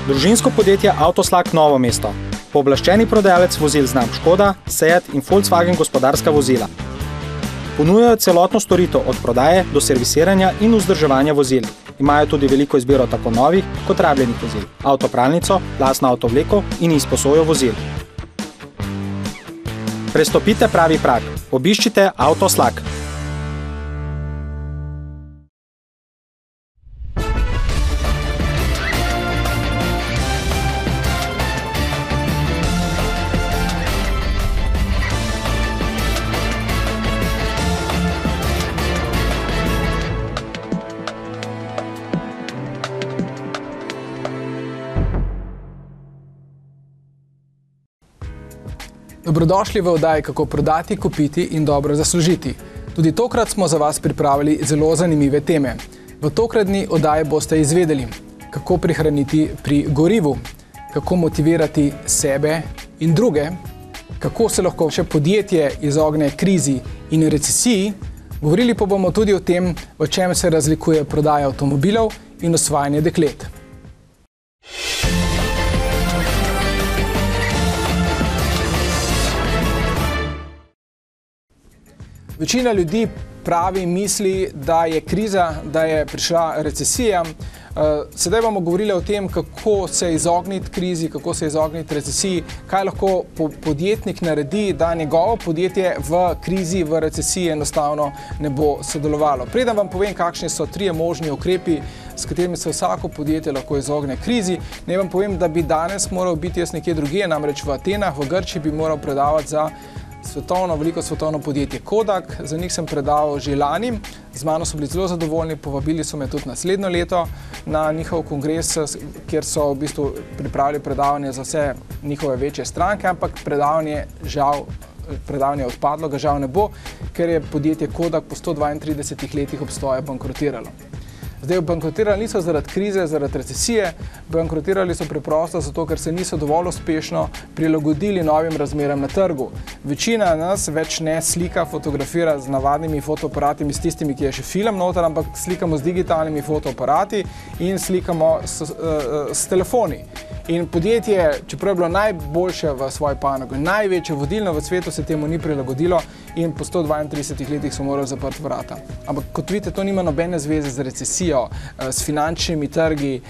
Družinsko podjetje Avtoslak Novo mesto. Pooblaščeni prodajalec vozil znamk Škoda, Seat in Volkswagen gospodarska vozila. Ponujajo celotno storitev od prodaje do servisiranja in vzdrževanja vozil. Imajo tudi veliko izbiro tako novih kot rabljenih vozil, avtopralnico, lastno avtovleko in izposojo vozil. Prestopite pravi prag. Obiščite Avtoslak. Dobrodošli v oddaji Kako prodati, kupiti in dobro zaslužiti. Tudi tokrat smo za vas pripravili zelo zanimive teme. V tokratni oddaji boste izvedeli, kako prihraniti pri gorivu, kako motivirati sebe in druge, kako se lahko še podjetje izogne krizi in recesiji. Govorili pa bomo tudi o tem, v čem se razlikuje prodaja avtomobilov in osvajanje deklet. Večina ljudi pravi, misli, da je kriza, da je prišla recesija. Sedaj bomo govorili o tem, kako se izogniti krizi, kako se izogniti recesiji, kaj lahko podjetnik naredi, da njegovo podjetje v krizi, v recesiji enostavno ne bo sodelovalo. Preden vam povem, kakšni so trije možni ukrepi, s katerimi se vsako podjetje lahko izogne krizi, naj vam povem, da bi danes moral biti jaz nekje drugje, namreč v Atenah, v Grčiji bi moral predavati za veliko svetovno podjetje Kodak. Za njih sem predaval že lani, z mano so bili zelo zadovoljni, povabili so me tudi naslednjo leto na njihov kongres, kjer so v bistvu pripravili predavanje za vse njihove večje stranke, ampak predavanje je odpadlo, ga žal ne bo, ker je podjetje Kodak po 132 letih obstoja bankrotiralo. Zdaj, bankrotirali niso zaradi krize, zaradi recesije, bankrotirali so preprosto zato, ker se niso dovolj uspešno prilagodili novim razmeram na trgu. Večina nas več ne slika, fotografira z navadnimi fotoaparati, s tistimi, ki je še film noter, ampak slikamo z digitalnimi fotoaparati in slikamo s telefoni. In podjetje, čeprav je bilo najboljše v svoji panogi, največje vodilno v svetu, se temu ni prilagodilo in po 132 letih so morali zaprti vrata. Ampak kot vidite, to nima nobene zveze z recesijo, s finančnimi trgi,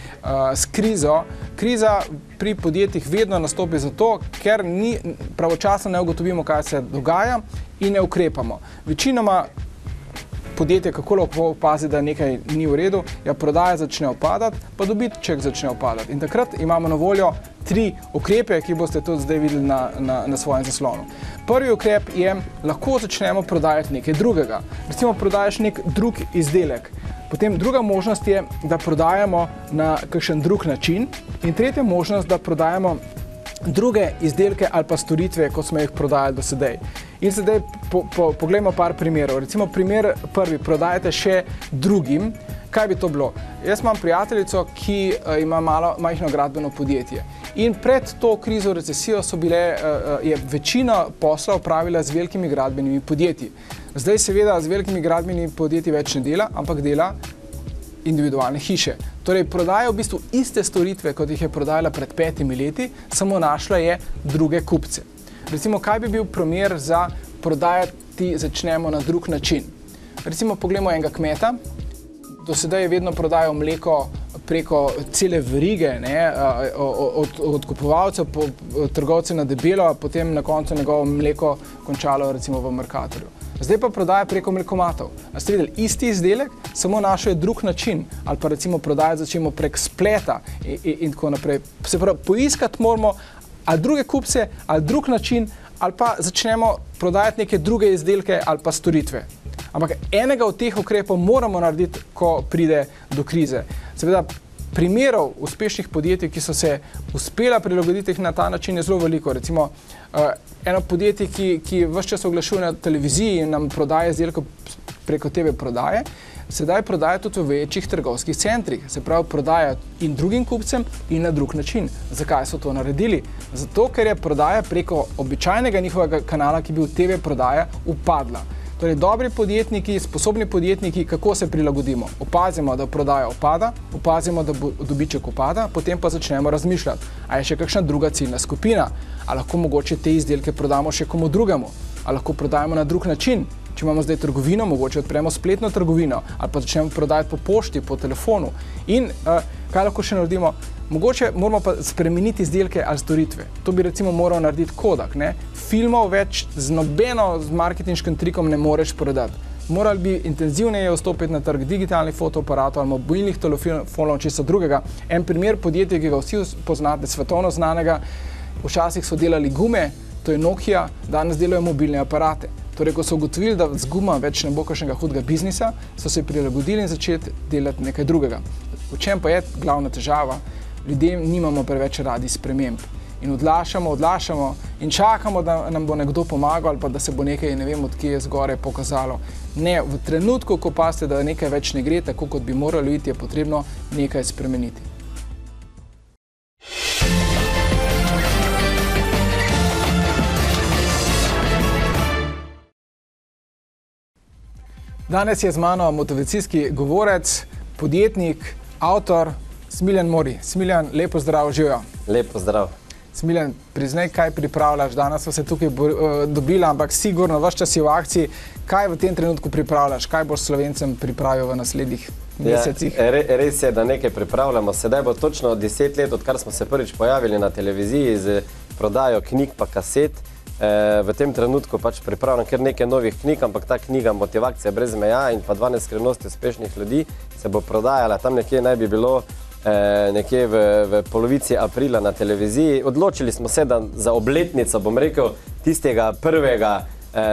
s krizo. Kriza pri podjetjih vedno nastopi zato, ker pravočasno ne ugotovimo, kaj se dogaja in ne ukrepamo. Večinoma podjetje, kako lahko opazi, da nekaj ni v redu, prodaja začne upadati, pa dobiček začne upadati. In takrat imamo na voljo 3 ukrepe, ki boste tudi zdaj videli na svojem zaslonu. Prvi ukrep je, lahko začnemo prodajati nekaj drugega. Recimo, prodajaš nek drug izdelek. Potem druga možnost je, da prodajamo na kakšen drug način. In tretja možnost, da prodajamo druge izdelke ali pa storitve, kot smo jih prodajali do sedaj. In sedaj poglejmo par primerov. Recimo primer prvi, prodajate še drugim. Kaj bi to bilo? Jaz imam prijateljico, ki ima majhno gradbeno podjetje. In pred to krizo, recesijo je večina posla opravila z velikimi gradbenimi podjetji. Zdaj seveda z velikimi gradbenimi podjetji več ne dela, ampak dela individualne hiše. Torej, prodaja v bistvu iste storitve, kot jih je prodajala pred 5 leti, samo našla je druge kupce. Recimo, kaj bi bil primer za prodajati začnemo na drug način? Recimo, poglejmo enega kmeta. Do sedaj je vedno prodajal mleko preko cele verige, od kupovalcev, trgovcev na debelo, potem na koncu njegovo mleko končalo recimo v Mercatorju. Zdaj pa prodaja preko mlekomatov. A ste videli, isti izdelek, samo našel je drug način, ali pa recimo prodaja začnemo prek spleta in tako naprej. Se pravi, poiskati moramo ali druge kupce, ali drug način, ali pa začnemo prodajati neke druge izdelke ali pa storitve. Ampak enega od teh ukrepov moramo narediti, ko pride do krize. Seveda, primerov uspešnih podjetij, ki so se uspela prilagoditi na ta način, je zelo veliko. Recimo, eno podjetje, ki ves čas oglašuje na televiziji in nam prodaja izdelke preko TV prodaje, sedaj prodaja tudi v večjih trgovskih centrih. Se pravi, prodaja in drugim kupcem in na drug način. Zakaj so to naredili? Zato, ker je prodaja preko običajnega njihovega kanala, ki je bil TV prodaja, upadla. Torej, dobri podjetniki, sposobni podjetniki, kako se prilagodimo? Opazimo, da prodaja upada, opazimo, da dobiček upada, potem pa začnemo razmišljati, a je še kakšna druga ciljna skupina, a lahko mogoče te izdelke prodamo še komu drugemu, a lahko prodajamo na drug način. Če imamo zdaj trgovino, mogoče odpremo spletno trgovino ali pa začnemo prodajati po pošti, po telefonu. In kaj lahko še naredimo? Mogoče moramo pa spremeniti izdelke ali storitve. To bi recimo moral narediti Kodak. Filmov več z nobeno marketinškim trikom ne moreš prodati. Morali bi intenzivneje vstopiti na trg digitalnih fotoaparatov ali mobilnih telefonov, česa drugega. En primer podjetja, ki ga vsi poznate, svetovno znanega, včasih so delali gume, to je Nokia, danes delajo mobilne aparate. Torej, ko so ugotovili, da z guma več ne bo kakšnega hudega biznisa, so se prilagodili in začeti delati nekaj drugega. V čem pa je glavna težava? Ljudje nimamo preveč radi sprememb. In odlašamo in čakamo, da nam bo nekdo pomagal ali pa da se bo nekaj, ne vem, odkje je zgoraj pokazalo. Ne, v trenutku, ko pasite, da nekaj več ne gre tako, kot bi moralo iti, je potrebno nekaj spremeniti. Danes je z mano motivacijski govorec, podjetnik, avtor Smiljan Mori. Smiljan, lepo zdrav, živjo. Lepo zdrav. Smiljan, priznaj, kaj pripravljaš. Danes smo se tukaj dobili, ampak sigurno ves čas je v akciji. Kaj v tem trenutku pripravljaš? Kaj boš Slovencem pripravil v naslednjih mesecih? Res je, da nekaj pripravljamo. Sedaj bo točno 10 let, odkar smo se prvič pojavili na televiziji z prodajo knjig pa kaset. V tem trenutku pač pripravljam kar nekaj novih knjig, ampak ta knjiga Motivacija brez meja in pa 12 skrivnosti uspešnih ljudi se bo prodajala. Tam nekje naj bi bilo nekje v polovici aprila na televiziji. Odločili smo se, da za obletnico, bom rekel, tistega prvega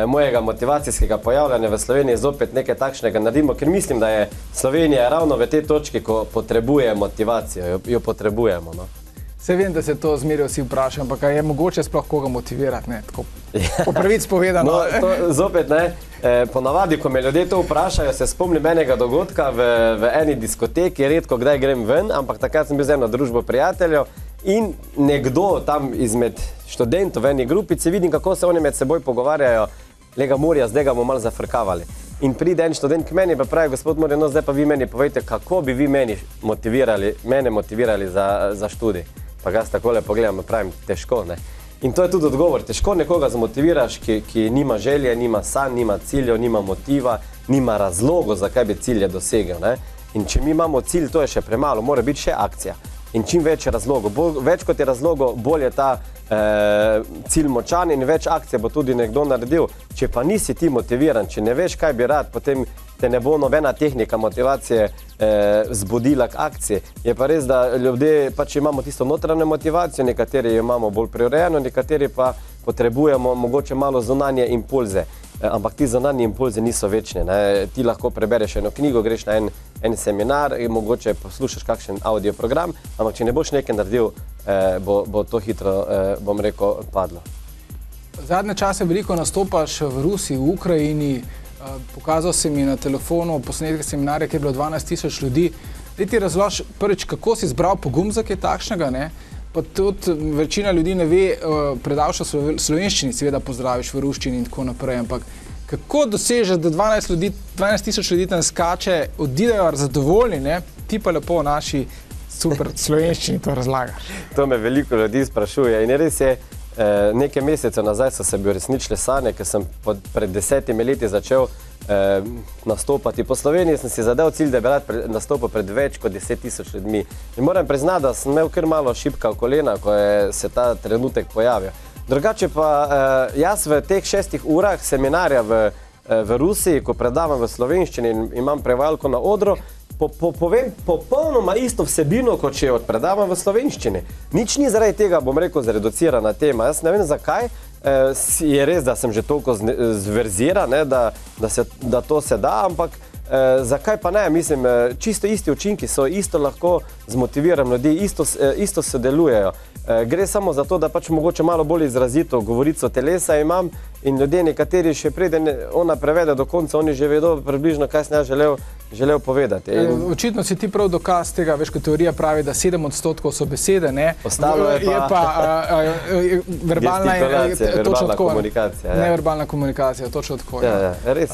mojega motivacijskega pojavljanja v Sloveniji zopet nekaj takšnega naredimo, ker mislim, da je Slovenija ravno v tej točki, ko potrebuje motivacijo, jo potrebujemo, no. Saj vem, da se to zmeraj vsi vprašam, ampak je mogoče sploh koga motivirati, ne, tako po pravici povedano. No, to zopet ne, ponavadi, ko me ljudje to vprašajo, se spomnim enega dogodka v eni diskoteki, redko kdaj grem ven, ampak takrat sem bil z eno družbo prijateljev in nekdo tam izmed študentov v eni grupici, vidim, kako se oni med seboj pogovarjajo, lega Morja, zdaj ga bomo malo zafrkavali. In pride en študent k meni pa pravi, gospod Morja, no zdaj pa vi meni povejte, kako bi vi mene motivirali za študij. Pa ga takole pogledam, pravim, težko, ne. In to je tudi odgovor, težko nekoga zamotiviraš, ki nima želje, nima sanj, nima ciljev, nima motiva, nima razlogov, zakaj bi cilje dosegel, ne. In če mi imamo cilj, to je še premalo, mora biti še akcija. In čim več je razlogov, več kot je razlogov, bolj je ta cilj močan in več akcije bo tudi nekdo naredil. Če pa nisi ti motiviran, če ne veš, kaj bi rad, potem te ne bo nobena tehnika motivacije vzbudila k akciji. Je pa res, da ljudje pač imamo tisto notranjo motivacijo, nekateri imamo bolj preurejeno, nekateri pa potrebujemo mogoče malo zunanje impulze. Ampak ti zunanji impulzi niso večni, ne. Ti lahko prebereš eno knjigo, greš na en seminar in mogoče poslušaš kakšen audio program, ampak če ne boš nekaj naredil, bo to hitro, bom rekel, padlo. Zadnje čase veliko nastopaš v Rusiji, v Ukrajini, pokazal si mi na telefonu posnetke seminarja, kjer je bilo 12 000 ljudi. Daj ti razloži prvič, kako si zbral pogum za kaj takšnega, ne? Pa tudi večina ljudi ne ve, predavša slovenščini, seveda pozdraviš v ruščini in tako naprej, ampak kako dosežeš, da 12 000 ljudi tam skače, odidejo zadovoljni, ne? Ti pa lepo v naši super slovenščini to razlagaš. To me veliko ljudi sprašuje in res je, nekaj mesecev nazaj so se bi uresničile sanje, ker sem pred 10 leti začel nastopati po Sloveniji, sem si zadel cilj, da bi rad nastopil pred več kot 10 000 ljudmi. In moram priznati, da sem imel kar malo šibka v kolena, ko je se ta trenutek pojavil. Drugače pa jaz v teh 6 urah seminarja v Rusiji, ko predavam v slovenščini in imam prevajalko na odru, povem popolnoma isto vsebino, kot če jo predavam v slovenščini. Nič ni zaradi tega, bom rekel, zreducirana tema. Jaz ne vem zakaj, je res, da sem že toliko zverziran, da to se da, ampak zakaj pa ne, mislim, čisto isti učinki so, isto lahko zmotiviram ljudi, isto sodelujejo. Gre samo za to, da pač mogoče malo bolj izrazito govorico telesa imam in ljudje nekateri še preden ona prevede do konca, oni že vedo približno, kaj sem ja želel povedati. Očitno si ti prav dokaz tega, veš, ko teorija pravi, da 7% so besede, ne? Ostalo je pa verbalna komunikacija. Neverbalna komunikacija, točno tako. Ja, res.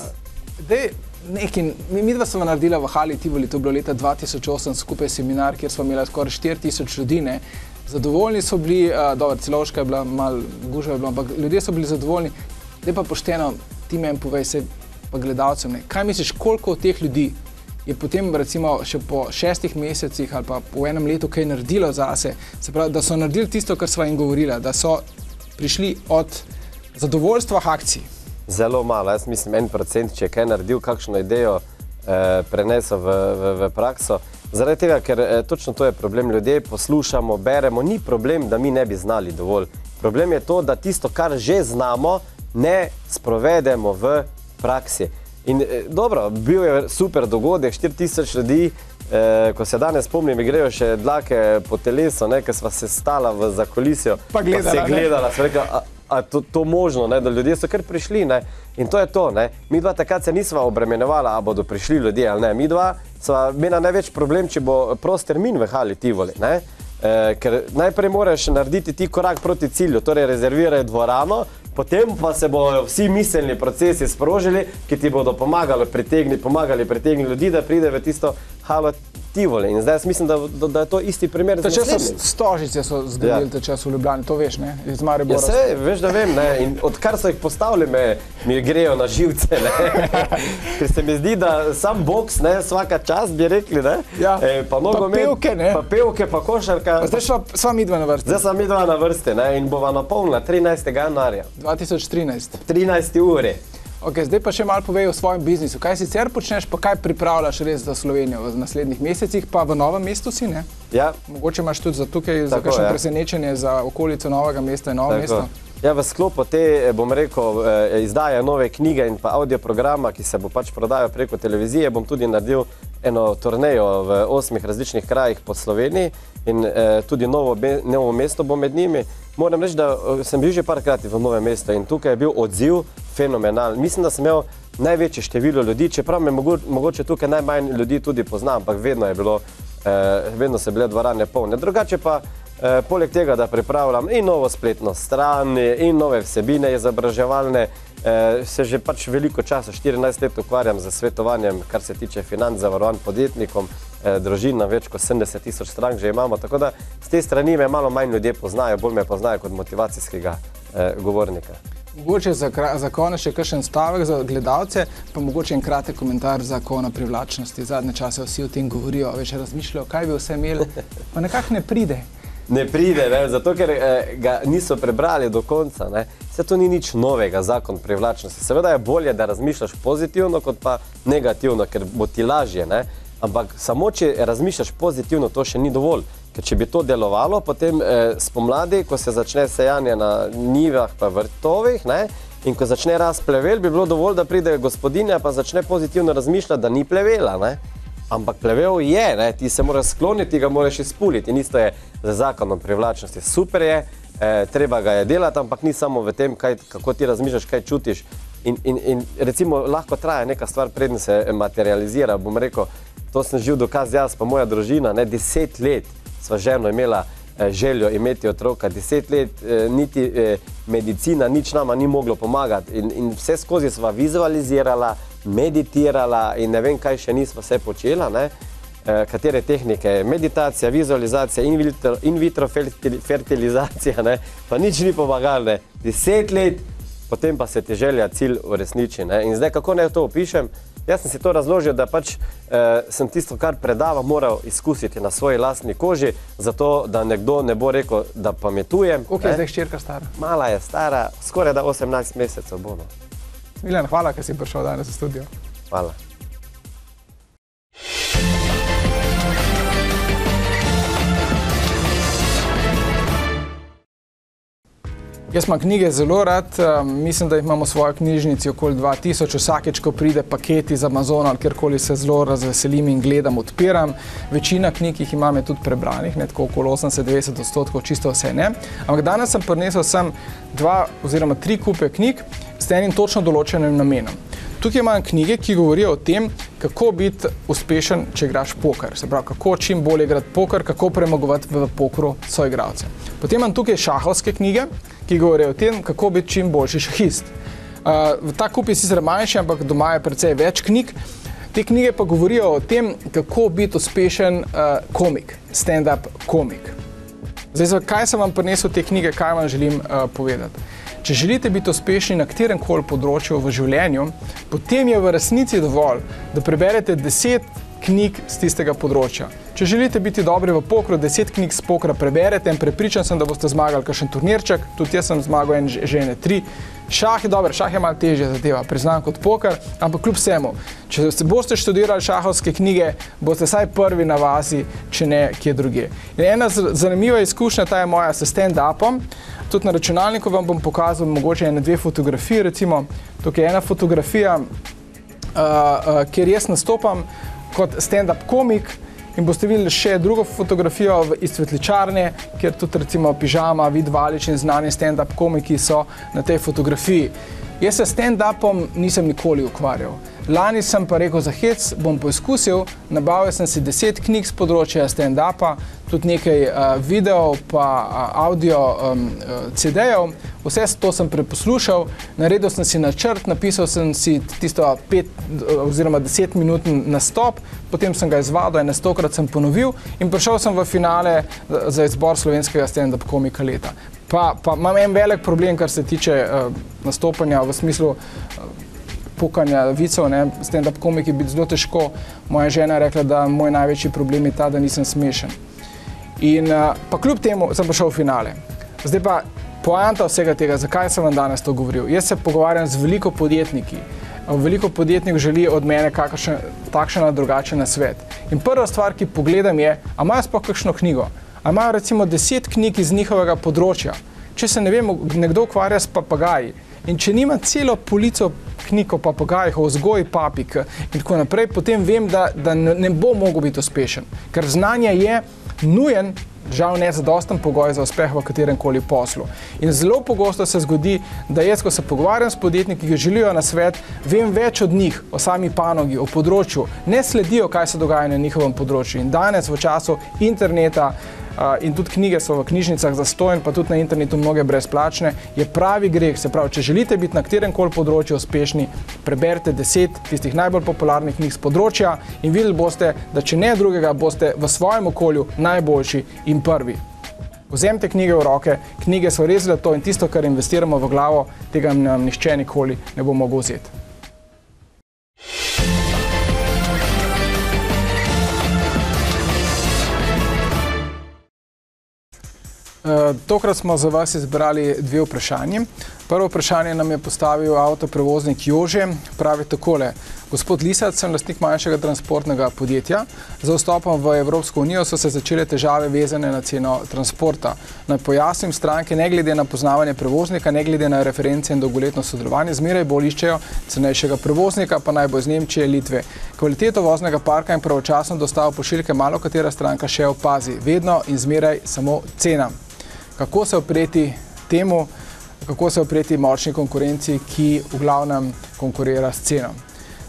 Mi dva smo naredila v Hali Tivoli, to je bilo leta 2008, skupaj seminar, kjer smo imeli skoraj 4000 ljudi, ne? Zadovoljni so bili, dobro, Celovška je bila, malo gužva je bila, ampak ljudje so bili zadovoljni. Zdaj pa pošteno, ti meni povej se pa gledalcem, ne? Kaj misliš, koliko od teh ljudi je potem recimo še po 6 mesecih ali pa po enem letu kaj naredilo zase, se pravi, da so naredili tisto, kar sva jim govorila, da so prišli od zadovoljstva akcij? Zelo malo, jaz mislim 1%, če je kaj naredil, kakšno idejo prenesel v prakso. Zaradi tega, ker točno to je problem, ljudje poslušamo, beremo, ni problem, da mi ne bi znali dovolj. Problem je to, da tisto, kar že znamo, ne sprovedemo v praksi. In dobro, bil je super dogodek, 4000 ljudi, ko se danes spomnim, grejo še dlake po telesu, ker sva se stala v zakulisju, pa se gledala, sva rekla, a to možno, da ljudje so kar prišli, in to je to, mi dva takrat se nisva obremenjevala, a bodo prišli ljudje ali ne, mi dva sva imela največ problem, če bo prost termin v Hali Tivoli, ker najprej moraš narediti ti korak proti cilju, torej rezerviraj dvorano, potem pa se bodo vsi miselni procesi sprožili, ki ti bodo pomagali pritegniti ljudi, da pride v tisto Halo Tivoli. In zdaj jaz mislim, da je to isti primer z naslednjim. Stožice so zgradili ta čas v Ljubljani, to veš, ne? Iz Maribora. Ja, sej, veš, da vem, ne? In odkar so jih postavili, mi grejo na živce, ne? Ker se mi zdi, da sam boks, ne, svaka čast bi rekli, ne? Ja, pa pevke, ne? Pa pevke, pa košarka. Zdaj sva midva na vrsti. Zdaj sva midva na vrsti, ne? In bova napolnila 13. januarja. 2013. 13. uri. Ok, zdaj pa še malo povej o svojem biznisu. Kaj sicer počneš, pa kaj pripravljaš res za Slovenijo v naslednjih mesecih, pa v Novem mestu si, ne? Ja. Mogoče imaš tudi za tukaj za kakšno presenečenje za okolico Novega mesta in Novo mesto? Ja, v sklopu te, bom rekel, izdaje nove knjige in pa audioprograma, ki se bo pač prodajal preko televizije, bom tudi naredil eno turnejo v 8 različnih krajih po Sloveniji in tudi Novo mesto bo med njimi. Moram reči, da sem bil že parkrat v Novem mestu in tukaj je bil odziv fenomenalen. Mislim, da sem imel največje število ljudi, čeprav me mogoče tukaj najmanj ljudi tudi poznam, ampak vedno so bile dvorane polne. Drugače pa, poleg tega, da pripravljam in novo spletno stran, in nove vsebine izobraževalne, se že pač veliko časa, 14 let ukvarjam z svetovanjem, kar se tiče financ, zavarovanj podjetnikom, družinam, več kot 70 000 strank že imamo, tako da z te strani me malo manj ljudje poznajo, bolj me poznajo kot motivacijskega govornika. Mogoče za konec še kakšen stavek za gledalce, pa mogoče en kratek komentar zakona privlačnosti. Zadnje čase vsi o tem govorijo, več razmišljajo, kaj bi vse imeli, pa nekako ne pride. Ne pride, zato ker ga niso prebrali do konca. Vse to ni nič novega, zakon privlačnosti. Seveda je bolje, da razmišljaš pozitivno, kot pa negativno, ker bo ti lažje. Ampak samo, če razmišljaš pozitivno, to še ni dovolj. Ker če bi to delovalo, potem spomladi, ko se začne sejanje na njivah pa vrtovih, in ko začne rast plevel, bi bilo dovolj, da pride gospodinja pa začne pozitivno razmišljati, da ni plevela. Ampak plevel je, ti se moraš skloniti, ga moraš izpuliti. In isto je z zakonom privlačnosti. Super je, treba ga je delati, ampak ni samo v tem, kako ti razmišljaš, kaj čutiš. In recimo lahko traja neka stvar, preden se materializira. Bom rekel, to sem živ dokaz jaz, pa moja družina, 10 let sva ženo imela željo imeti otroka, 10 let niti medicina, nič nama ni moglo pomagati. In vse skozi sva vizualizirala, meditirala in ne vem, kaj še nisva vse počela, katere tehnike, meditacija, vizualizacija, in vitro fertilizacija, pa nič ni pomagalo, 10 let, potem pa se ti želja cilj uresniči. In zdaj, kako naj to opišem? Jaz sem si to razložil, da pač sem tisto, kar predavam, moral izkusiti na svoji lastni koži, zato da nekdo ne bo rekel, da pametujem. Koliko je zdaj hčerka stara? Mala je stara, skoraj da 18 mesecev bo. Milan, hvala, ker si prišel danes v studio. Hvala. Jaz imam knjige zelo rad, mislim, da jih imamo v svoji knjižnici okoli 2000, vsakeč, ko pride paket iz Amazona ali kjerkoli se zelo razveselim in gledam, odpiram. Večina knjig jih imam je tudi prebranih, ne tako okoli 80-90%, čisto vse ne. Ampak danes sem prinesel sem 2 oziroma 3 kupe knjig s enim točno določenim namenom. Tukaj imam knjige, ki govorijo o tem, kako biti uspešen, če igraš poker. Se pravi, kako čim bolje igrati poker, kako premagovati v pokru soigralce. Potem imam tukaj šahovske knjige, ki govorijo o tem, kako biti čim boljši šahist. Ta kup je sicer manjši, ampak doma je precej več knjig. Te knjige pa govorijo o tem, kako biti uspešen komik, stand-up komik. Zdaj, zakaj sem vam prinesel te knjige, kaj vam želim povedati? Če želite biti uspešni na katerem koli področju v življenju, potem je v resnici dovolj, da preberete 10 knjig z tistega področja. Če želite biti dobri v pokru, 10 knjig z pokra preberete in prepričan sem, da boste zmagali kakšen turnirček, tudi jaz sem zmagal že 3. Šah je dober, šah je malo težje zadeva, priznam kot poker, ampak kljub vsemu, če boste študirali šahovske knjige, boste vsaj prvi na vasi, če ne kje drugje. In ena zanimiva izkušnja, ta je moja s stand-upom. Tudi na računalniku vam bom pokazal mogoče 1-2 fotografije, recimo. Tukaj je ena fotografija, kjer jaz nastopam kot stand-up komik in boste videli še drugo fotografijo iz Svetličarne, kjer tudi recimo Pižama, Vid Valič in znani stand-up komiki so na tej fotografiji. Jaz se stand-upom nisem nikoli ukvarjal. Lani sem pa rekel za hec, bom poizkusil, nabavil sem si 10 knjig z področja stand-upa, tudi nekaj videov pa audio CD-jev, vse to sem preposlušal, naredil sem si načrt, napisal sem si tisto 5 oziroma 10 minuten nastop, potem sem ga izvadil, 100-krat sem ponovil in prišel sem v finale za izbor slovenskega stand-up komika leta. Pa imam en velik problem, kar se tiče nastopanja v smislu pukanja vicev, stand-up komik je biti zelo težko. Moja žena je rekla, da moj največji problem je ta, da nisem smešen. In pa kljub temu sem prišel v finale. Zdaj pa poanta vsega tega, zakaj sem vam danes to govoril. Jaz se pogovarjam z veliko podjetniki. Veliko podjetnikov želi od mene takšen ali drugačen nasvet. In prva stvar, ki pogledam je, a imajo sploh kakšno knjigo? A imajo recimo 10 knjig iz njihovega področja? Če se nekdo ukvarja s papagaji in če nima celo polico knjig o papagajih, o vzgoji papig in tako naprej, potem vem, da ne bo mogel biti uspešen. Ker znanje je nujen, žal ne zadosten pogoj za uspeh v katerem koli poslu. In zelo pogosto se zgodi, da jaz, ko se pogovarjam s podjetniki, ki želijo na svet, vem več od njih o sami panogi, o področju, ne sledijo, kaj se dogaja na njihovem področju. In danes v času interneta in tudi knjige so v knjižnicah zastonj, pa tudi na internetu mnoge brezplačne, je pravi greh. Se pravi, če želite biti na katerem koli področju uspešni, preberite 10 tistih najbolj popularnih knjig z področja in videli boste, da če ne drugega, boste v svojem okolju najboljši in prvi. Vzemite knjige v roke, knjige so res zlato in tisto, kar investiramo v glavo, tega nam nihče nikoli ne bo mogel vzeti. Tokrat smo za vas izbrali 2 vprašanji. Prvo vprašanje nam je postavil avtoprevoznik Jože. Pravi takole: Gospod Lisac, sem lastnik manjšega transportnega podjetja. Za vstopom v Evropsko unijo so se začele težave vezane na ceno transporta. Naj pojasnim, stranke ne glede na poznavanje prevoznika, ne glede na reference in dolgoletno sodelovanje, zmeraj bolj iščejo cenejšega prevoznika, pa naj bo iz Nemčije, Litve. Kvaliteto voznega parka in pravočasno dostavo pošiljke malo katera stranka še opazi. Vedno in zmeraj samo cena. Kako se opreti temu, kako se opreti močni konkurenci, ki v glavnem konkurira s ceno.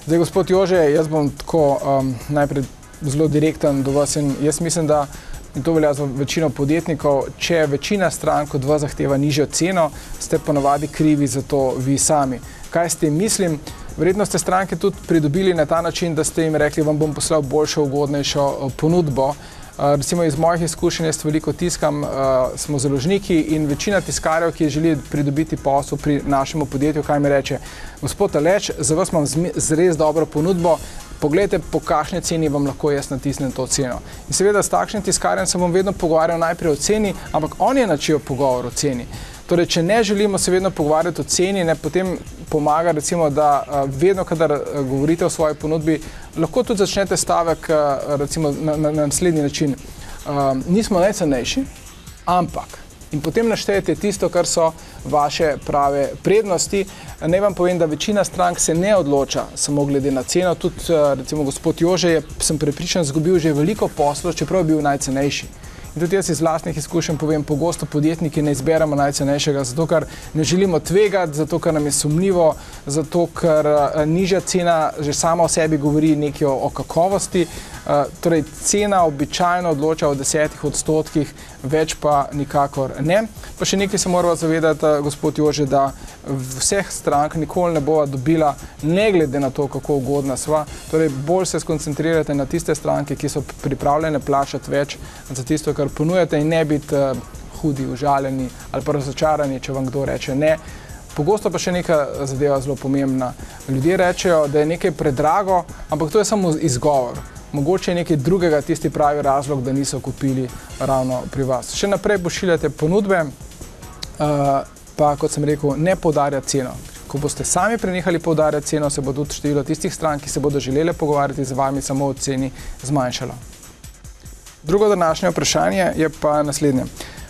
Zdaj, gospod Jože, jaz bom tako najprej zelo direkten do vas in jaz mislim, da, in to velja za večino podjetnikov, če večina strank od vas zahteva nižjo ceno, ste ponavadi krivi za to vi sami. Kaj s tem mislim? Verjetno ste stranke tudi pridobili na ta način, da ste jim rekli, vam bom poslal boljšo, ugodnejšo ponudbo. Recimo iz mojih izkušenj jaz veliko tiskam, smo založniki in večina tiskarjev, ki želi pridobiti posel pri našemu podjetju, kaj mi reče: Gospod Aleš, za vas imam res dobro ponudbo, poglejte, po kakšni ceni vam lahko jaz natisnem to ceno. In seveda s takšnim tiskarjem se bom vedno pogovarjal najprej o ceni, ampak on je načel pogovor o ceni. Torej, če ne želimo se vedno pogovarjati o ceni, potem pomaga recimo, da vedno, kadar govorite o svoji ponudbi, lahko tudi začnete stavek recimo na naslednji način. Nismo najcenejši, ampak In potem naštejete tisto, kar so vaše prave prednosti. Naj vam povem, da večina strank se ne odloča samo glede na ceno. Tudi recimo gospod Jože je, sem prepričan, izgubil že veliko poslov, čeprav je bil najcenejši. In tudi jaz iz vlastnih izkušenj povem, pogosto podjetniki ne izberemo najcenejšega, zato ker ne želimo tvegati, zato ker nam je sumljivo, zato ker nižja cena že sama o sebi govori nekaj o kakovosti. Torej, cena običajno odloča o 10%, več pa nikakor ne. Pa še nekaj se moramo zavedati, gospod Jože, da vseh strank nikoli ne bova dobila, ne glede na to, kako ugodna sva. Torej, bolj se skoncentrirate na tiste stranke, ki so pripravljene plačati več za tisto, kar ponujate, in ne biti hudi, užaljeni ali pa razočarani, če vam kdo reče ne. Pogosto pa še neka zadeva zelo pomembna. Ljudje rečejo, da je nekaj predrago, ampak to je samo izgovor. Mogoče je nekaj drugega tisti pravi razlog, da niso kupili ravno pri vas. Še naprej pošiljate ponudbe, pa kot sem rekel, ne poudarjati ceno. Ko boste sami prenehali poudarjati ceno, se bo tudi število tistih strank, ki se bodo želele pogovarjati z vami samo o ceni, zmanjšalo. Drugo današnje vprašanje je pa naslednje.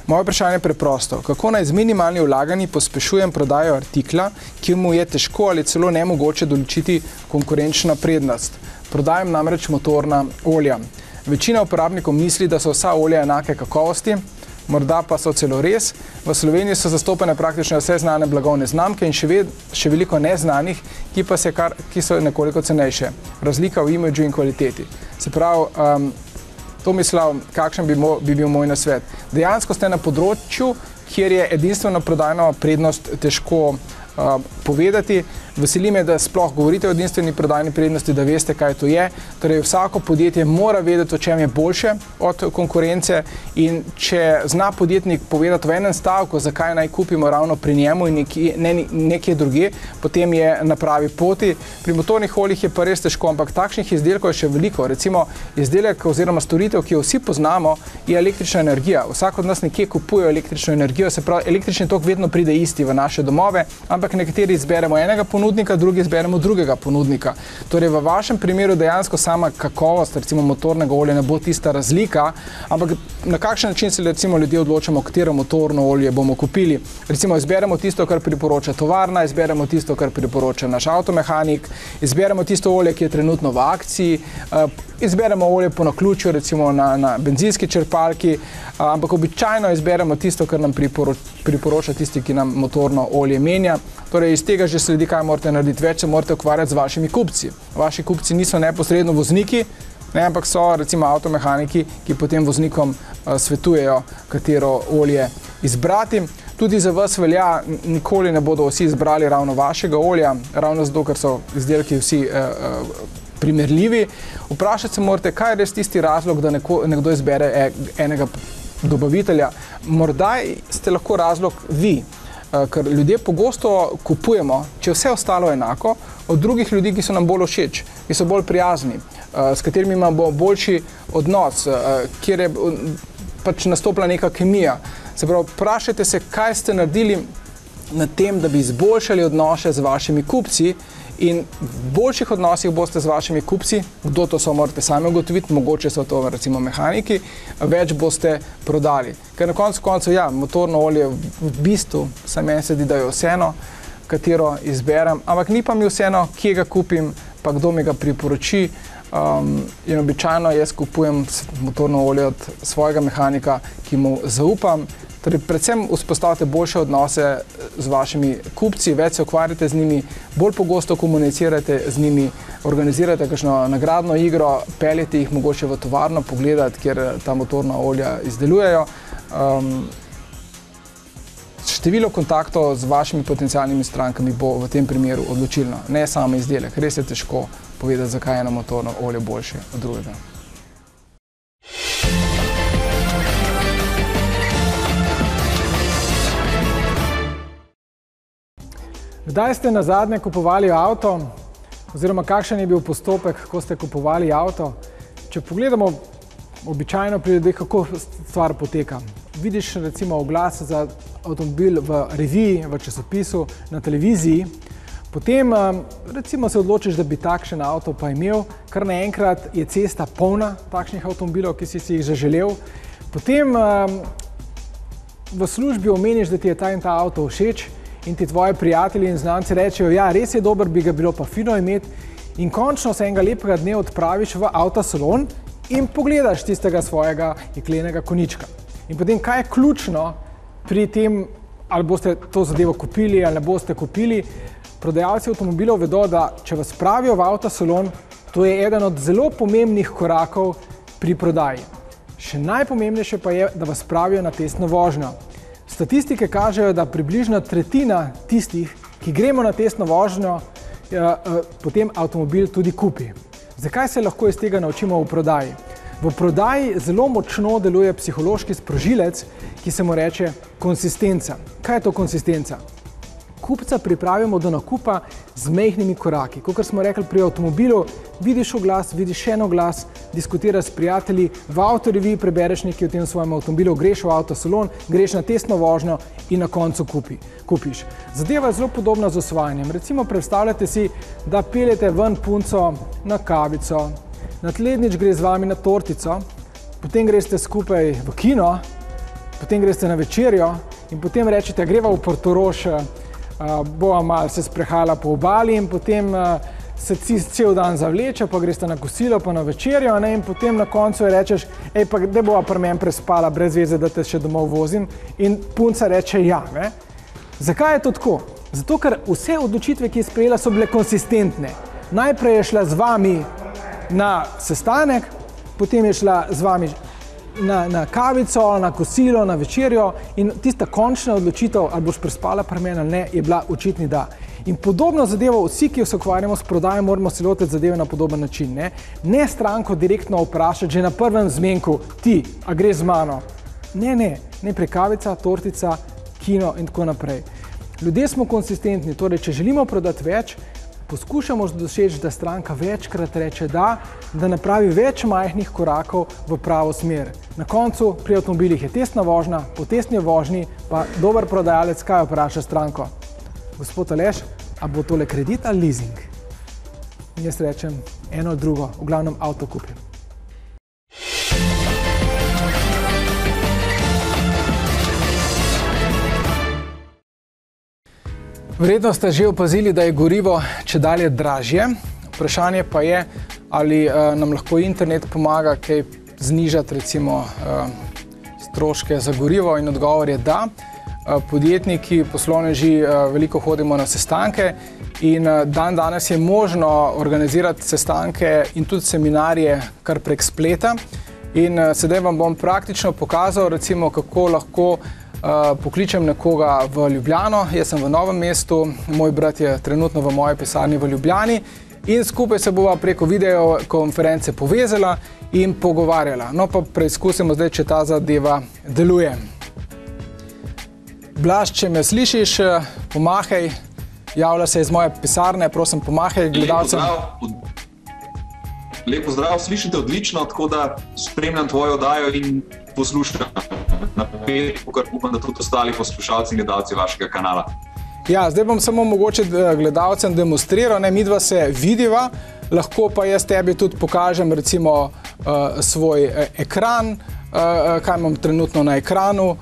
Moje vprašanje je preprosto. Kako naj z minimalni vlaganji pospešujem prodajo artikla, ki mu je težko ali celo nemogoče določiti konkurenčna prednost? Prodajam namreč motorna olja. Večina uporabnikov misli, da so vsa olja enake kakovosti, morda pa so celo res. V Sloveniji so zastopane praktično vse znane blagovne znamke in še veliko neznanih, ki so nekoliko cenejše. Razlika v imidžu in kvaliteti. Se pravi, Tomislav, kakšen bi bil moj nasvet? Dejansko ste na področju, kjer je edinstveno prodajno prednost težko povedati. Veseli me, da sploh govorite o edinstveni prodajni prednosti, da veste, kaj to je. Torej, vsako podjetje mora vedeti, o čem je boljše od konkurence, in če zna podjetnik povedati v enem stavku, zakaj naj kupimo ravno pri njemu in nekje drugje, potem je na pravi poti. Pri motornih oljih je pa res težko, ampak takšnih izdelkov je še veliko. Recimo, izdelek oziroma storitev, ki jo vsi poznamo, je električna energija. Vsak od nas nekje kupuje električno energijo, se pravi, električni tok vedno pride isti v naše domove, ampak nekateri izberemo enega ponudnika, drugi izberemo drugega ponudnika. Torej, v vašem primeru dejansko sama kakovost, recimo motornega olja, ne bo tista razlika, ampak na kakšen način se recimo ljudje odločamo, katero motorno olje bomo kupili. Recimo, izberemo tisto, kar priporoča tovarna, izberemo tisto, kar priporoča naš avtomehanik, izberemo tisto olje, ki je trenutno v akciji, izberemo olje po naključju, recimo na benzinski črpalki, ampak običajno izberemo tisto, kar nam priporoča tisti, ki nam motorno olje menja. Torej, iz tega že sledi, kaj morate narediti. Več se morate ukvarjati z vašimi kupci. Vaši kupci niso neposredno vozniki, ampak so recimo avtomehaniki, ki potem voznikom svetujejo, katero olje izbrati. Tudi za vas velja, nikoli ne bodo vsi izbrali ravno vašega olja, ravno zato, ker so izdelki vsi primerljivi. Vprašati se morate, kaj je res tisti razlog, da nekdo izbere enega dobavitelja. Morda ste lahko razlog vi, ker ljudje pogosto kupujemo, če vse ostalo enako, od drugih ljudi, ki so nam bolj všeč, ki so bolj prijazni, s katerimi imamo boljši odnos, kjer je pač nastopila neka kemija. Se pravi, vprašajte se, kaj ste naredili na tem, da bi izboljšali odnose z vašimi kupci, in v boljših odnosih boste z vašimi kupci, kdo to so, morate sami ugotoviti, mogoče so to recimo mehaniki, več boste prodali. Ker na koncu koncev, ja, motorno olje v bistvu se meni se zdi, da je vseeno, katero izberem, ampak ni pa mi vseeno, kje ga kupim, pa kdo mi ga priporoči. In običajno jaz kupujem motorno olje od svojega mehanika, ki mu zaupam. Torej, predvsem vzpostavite boljše odnose z vašimi kupci, več se ukvarjate z njimi, bolj pogosto komunicirate z njimi, organizirate kakšno nagradno igro, peljete jih mogoče v tovarno pogledati, kjer ta motorna olja izdelujejo. Število kontaktov z vašimi potencialnimi strankami bo v tem primeru odločilno, ne samo izdelek. Res je težko povedati, zakaj je eno motorno olje boljše od drugega. Kdaj ste nazadnje kupovali avto, oziroma kakšen je bil postopek, ko ste kupovali avto? Če pogledamo običajno pri ljudeh, kako stvar poteka. Vidiš recimo oglas za avtomobil v reviji, v časopisu, na televiziji, potem recimo se odločiš, da bi takšen avto pa imel, kar naenkrat je cesta polna takšnih avtomobilov, ki si jih zaželel. Potem v službi omeniš, da ti je ta in ta avto všeč in ti tvoji prijatelji in znanci rečejo, ja, res je dober, bi ga bilo pa fino imeti in končno se enega lepega dne odpraviš v avtosalon in pogledaš tistega svojega jeklenega konjička. In potem, kaj je ključno pri tem, ali boste to zadevo kupili ali ne boste kupili, prodajalci avtomobilov vedo, da če vas spravijo v avtosalon, to je eden od zelo pomembnih korakov pri prodaji. Še najpomembnejše pa je, da vas spravijo na testno vožnjo. Statistike kažejo, da približno tretjina tistih, ki gremo na testno vožnjo, potem avtomobil tudi kupi. Zakaj se lahko iz tega naučimo v prodaji? V prodaji zelo močno deluje psihološki sprožilec, ki se mu reče konsistenca. Kaj je to konsistenca? Kupca pripravimo do nakupa z majhnimi koraki. Kakor smo rekli pri avtomobilu, vidiš oglas, vidiš še en oglas, diskutiraš s prijatelji, v avtoreviji prebereš nekaj o tem svojem avtomobilu, greš v avtosalon, greš na testno vožnjo in na koncu kupiš. Zadeva je zelo podobna z osvajanjem. Recimo predstavljate si, da peljete ven punco na kavico, naslednjič gre z vami na tortico, potem greste skupaj v kino, potem greste na večerjo in potem rečete, greva v Portorož, bova malo se sprehajala po obali in potem se cel dan zavleče, pa greste na kosilo, pa na večerjo in potem na koncu rečeš, pa da bova pri meni prespala, brez veze, da te še domov vozim in punca reče ja. Ne? Zakaj je to tako? Zato, ker vse odločitve, ki je sprejela, so bile konsistentne. Najprej je šla z vami na sestanek, potem je šla z vami na kavico, na kosilo, na večerjo in tista končna odločitev, ali boš prespala pri meni ali ne, je bila očitni da. In podobno zadevo, vsi, ki se ukvarjamo s prodajo, moramo se lotiti zadeve na podoben način. Ne stranko direktno vprašati, že na prvem zmenku, ti, a greš z mano? Ne prekavica, tortica, kino in tako naprej. Ljudje smo konsistentni, torej, če želimo prodati več, poskušamo doseči, da stranka večkrat reče da napravi več majhnih korakov v pravo smer. Na koncu pri avtomobilih je testna vožnja, po testni vožnji pa dober prodajalec kaj vpraša stranko? Gospod Aleš, a bo tole kredit ali leasing? In jaz rečem eno drugo, v glavnem avto kupim. Verjetno ste že opazili, da je gorivo čedalje dražje. Vprašanje pa je, ali nam lahko internet pomaga kaj znižati recimo stroške za gorivo in odgovor je da. Podjetniki, poslovneži veliko hodimo na sestanke in danes je možno organizirati sestanke in tudi seminarje kar prek spleta. In sedaj vam bom praktično pokazal, recimo, kako lahko pokličem nekoga v Ljubljano, jaz sem v Novem mestu, moj brat je trenutno v moji pisarni v Ljubljani in skupaj se bova preko videokonference povezala in pogovarjala. No pa preizkusimo zdaj, če ta zadeva deluje. Blaž, če me slišiš, pomahaj, javlja se iz moje pisarne, prosim pomahaj gledalcem. Lepo zdrav, slišite odlično, tako da spremljam tvojo oddajo in poslušam napet, kar upam, da tudi ostali poslušalci in gledalci vašega kanala. Ja, zdaj bom samo mogoče gledalcem demonstriral, midva se vidiva, lahko pa jaz tebi tudi pokažem recimo svoj ekran, kaj imam trenutno na ekranu,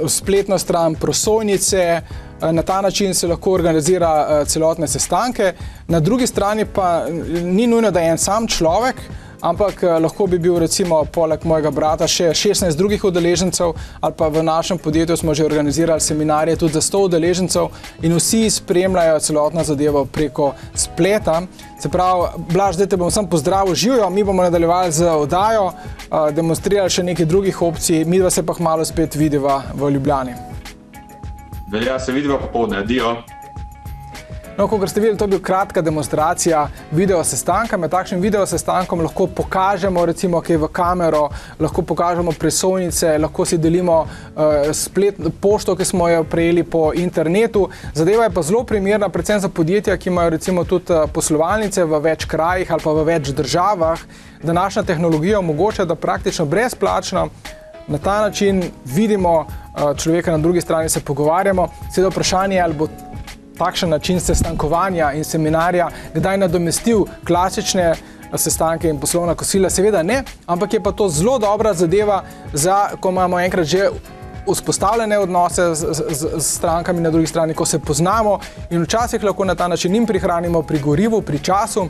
spletno stran, prosojnice, na ta način se lahko organizira celotne sestanke. Na drugi strani pa ni nujno, da je en sam človek, ampak lahko bi bil recimo poleg mojega brata še 16 drugih udeležencev ali pa v našem podjetju smo že organizirali seminarje tudi za 100 udeležencev in vsi spremljajo celotno zadevo preko spleta. Se pravi, Blaž, zdaj te bom sam pozdravil, živijo, mi bomo nadaljevali z oddajo, demonstrirali še nekaj drugih opcij, midva se pa kmalu spet vidiva v Ljubljani. Velja, se vidiva popoldne, adijo. No, kot ste videli, to je bil kratka demonstracija video sestanka. Med takšnim video sestankom lahko pokažemo recimo kaj v kamero, lahko pokažemo presojnice, lahko si delimo pošto, ki smo jo prejeli po internetu. Zadeva je pa zelo primerna, predvsem za podjetja, ki imajo recimo tudi poslovalnice v več krajih ali pa v več državah. Današnja tehnologija omogoča, da praktično brezplačno na ta način vidimo človeka na drugi strani, se pogovarjamo. Seveda vprašanje, ali bo takšen način sestankovanja in seminarja kdaj nadomestil klasične sestanke in poslovna kosila, seveda ne, ampak je pa to zelo dobra zadeva za, ko imamo enkrat že vzpostavljene odnose z strankami na drugi strani, ko se poznamo in včasih lahko na ta način jim prihranimo pri gorivu, pri času,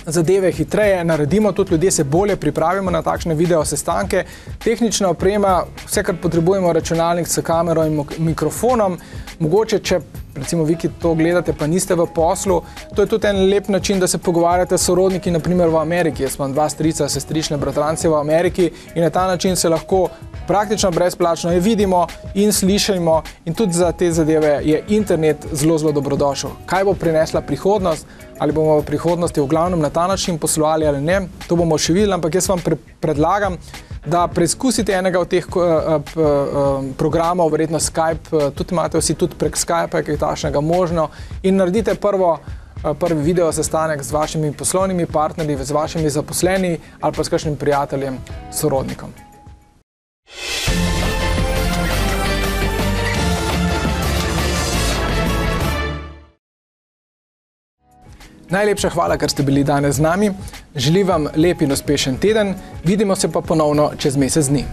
zadeve hitreje naredimo, tudi ljudje se bolje pripravimo na takšne video sestanke. Tehnična oprema, vse, kar potrebujemo, računalnik s kamero in mikrofonom, mogoče, če recimo vi, ki to gledate, pa niste v poslu, to je tudi en lep način, da se pogovarjate s sorodniki, naprimer v Ameriki. Jaz imam 2 strica, sestrične bratrance v Ameriki in na ta način se lahko praktično brezplačno vidimo in slišimo in tudi za te zadeve je internet zelo, zelo dobrodošel. Kaj bo prinesla prihodnost? Ali bomo v prihodnosti v glavnem na ta način poslovali ali ne, to bomo še videli, ampak jaz vam predlagam, da preizkusite enega od teh programov, verjetno Skype, tudi imate vsi tudi prek Skype, kaj je takšnega možno, in naredite prvi video sestanek z vašimi poslovnimi partnerji, z vašimi zaposlenimi ali pa s kakšnim prijateljem, sorodnikom. Najlepša hvala, ker ste bili danes z nami. Želim vam lep in uspešen teden. Vidimo se pa ponovno čez mesec dni.